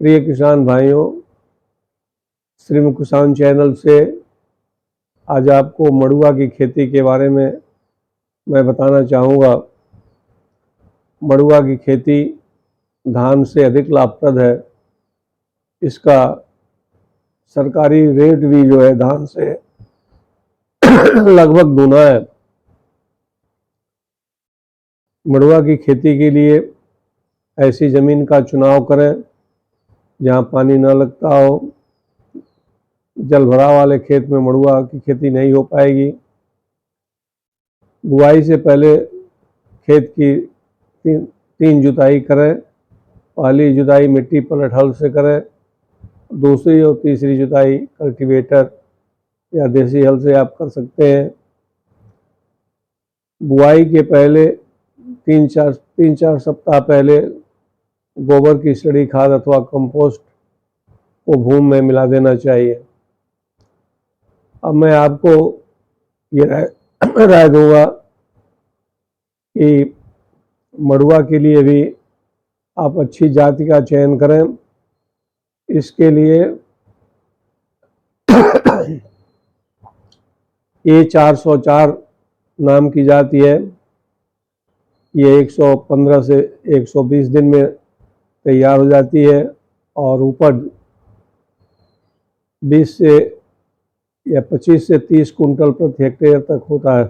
प्रिय किसान भाइयों, श्रीम किसान चैनल से आज आपको मड़ुआ की खेती के बारे में मैं बताना चाहूँगा। मड़ुआ की खेती धान से अधिक लाभप्रद है। इसका सरकारी रेट भी जो है धान से लगभग दूना है। मड़ुआ की खेती के लिए ऐसी ज़मीन का चुनाव करें जहाँ पानी न लगता हो। जल भराव वाले खेत में मड़ुआ की खेती नहीं हो पाएगी। बुआई से पहले खेत की तीन जुताई करें। पहली जुताई मिट्टी पलट हल से करें। दूसरी और तीसरी जुताई कल्टीवेटर या देसी हल से आप कर सकते हैं। बुआई के पहले तीन चार सप्ताह पहले गोबर की सड़ी खाद अथवा कंपोस्ट को भूमि में मिला देना चाहिए। अब मैं आपको ये राय दूंगा कि मड़ुआ के लिए भी आप अच्छी जाति का चयन करें। इसके लिए ये 404 नाम की जाति है। ये 115 से 120 दिन में तैयार हो जाती है और उपज 20 से या 25 से 30 कुंटल प्रति हेक्टेयर तक होता है।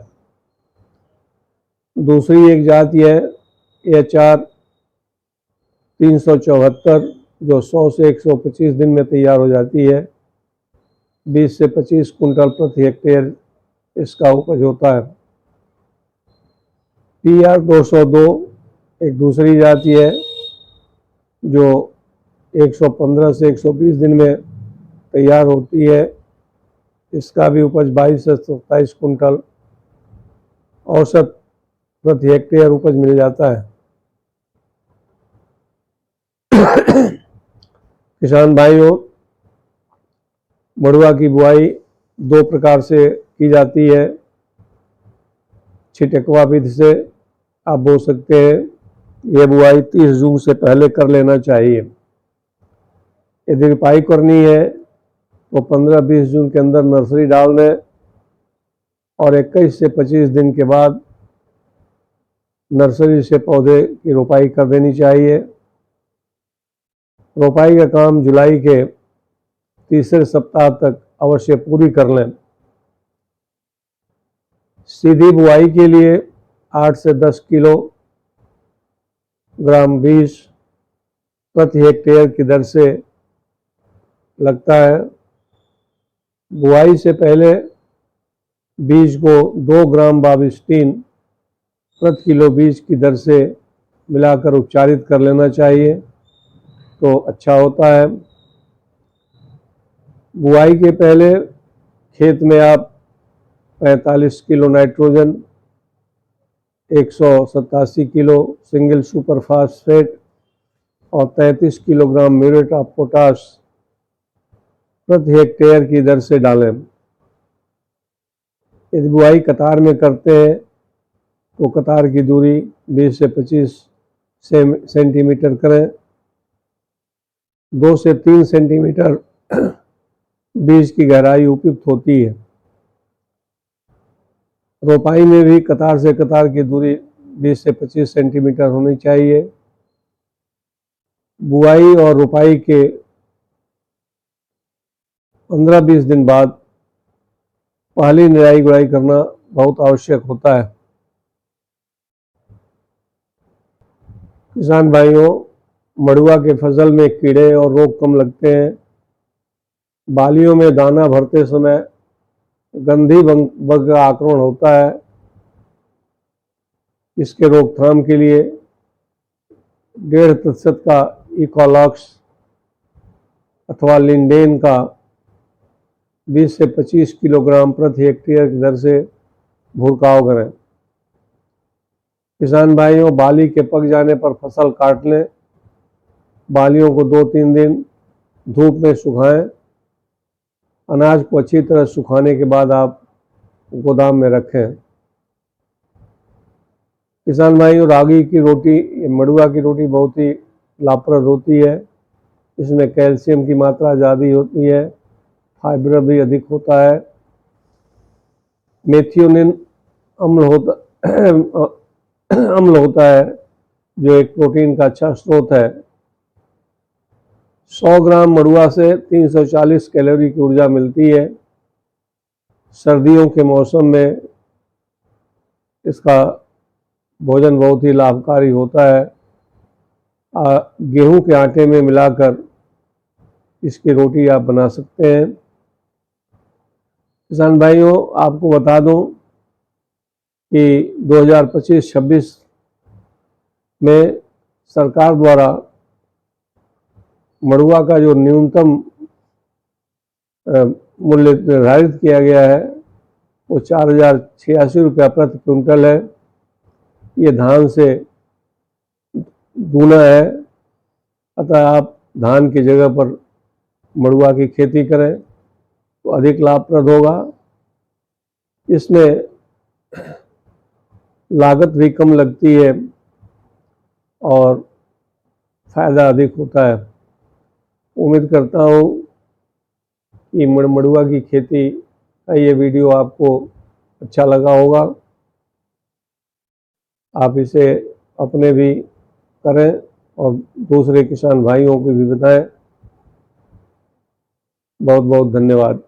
दूसरी एक जाति है HR 374 जो 100 से 125 दिन में तैयार हो जाती है। 20 से 25 कुंटल प्रति हेक्टेयर इसका उपज होता है। PR 202 एक दूसरी जाति है जो 115 से 120 दिन में तैयार होती है। इसका भी उपज 22 से 27 कुंटल औसत प्रति हेक्टेयर उपज मिल जाता है। किसान भाइयों, मड़ुआ की बुआई दो प्रकार से की जाती है। छिटकवा विधि से आप बो सकते हैं। यह बुआई 30 जून से पहले कर लेना चाहिए। यदि रिपाई करनी है तो 15-20 जून के अंदर नर्सरी डाल दें और 21 से 25 दिन के बाद नर्सरी से पौधे की रोपाई कर देनी चाहिए। रोपाई का काम जुलाई के तीसरे सप्ताह तक अवश्य पूरी कर लें। सीधी बुआई के लिए 8 से 10 किलोग्राम बीज प्रति हेक्टेयर की दर से लगता है। बुआई से पहले बीज को 2 ग्राम बाविस्टीन प्रति किलो बीज की दर से मिलाकर उपचारित कर लेना चाहिए तो अच्छा होता है। बुआई के पहले खेत में आप 45 kilo nitrogen, 187 kilo single super phosphate और 33 किलोग्राम म्यूरेट ऑफ पोटाश प्रति हेक्टेयर की दर से डालें। यदि बुआई कतार में करते हैं तो कतार की दूरी 20 से 25 सेंटीमीटर करें। 2 से 3 सेंटीमीटर बीज की गहराई उपयुक्त होती है। रोपाई में भी कतार से कतार की दूरी 20 से 25 सेंटीमीटर होनी चाहिए। बुआई और रोपाई के 15-20 दिन बाद पहली निराई गुड़ाई करना बहुत आवश्यक होता है। किसान भाइयों, मड़ुआ के फसल में कीड़े और रोग कम लगते हैं। बालियों में दाना भरते समय गंधी बग का आक्रमण होता है। इसके रोकथाम के लिए 1.5% का इकोलॉक्स अथवा लिंडेन का 20 से 25 किलोग्राम प्रति हेक्टेयर की दर से भुरकाव करें। किसान भाइयों, बाली के पक जाने पर फसल काट लें। बालियों को 2-3 दिन धूप में सुखाएं। अनाज को अच्छी तरह सुखाने के बाद आप गोदाम में रखें। किसान भाइयों, रागी की रोटी, मड़ुआ की रोटी बहुत ही लाभप्रद होती है। इसमें कैल्शियम की मात्रा ज़्यादा होती है, फाइबर भी अधिक होता है। मेथियोनिन अम्ल होता है जो एक प्रोटीन का अच्छा स्रोत है। 100 ग्राम मड़ुआ से 340 कैलोरी की ऊर्जा मिलती है। सर्दियों के मौसम में इसका भोजन बहुत ही लाभकारी होता है। गेहूं के आटे में मिलाकर इसकी रोटी आप बना सकते हैं। किसान भाइयों, आपको बता दूं कि 2025-26 में सरकार द्वारा मड़ुआ का जो न्यूनतम मूल्य निर्धारित किया गया है वो 4086 रुपया प्रति क्विंटल है। ये धान से दूना है, अतः आप धान की जगह पर मड़ुआ की खेती करें तो अधिक लाभप्रद होगा। इसमें लागत भी कम लगती है और फायदा अधिक होता है। उम्मीद करता हूँ कि मड़ुआ की खेती का ये वीडियो आपको अच्छा लगा होगा। आप इसे अपने भी करें और दूसरे किसान भाइयों को भी बताएं। बहुत बहुत धन्यवाद।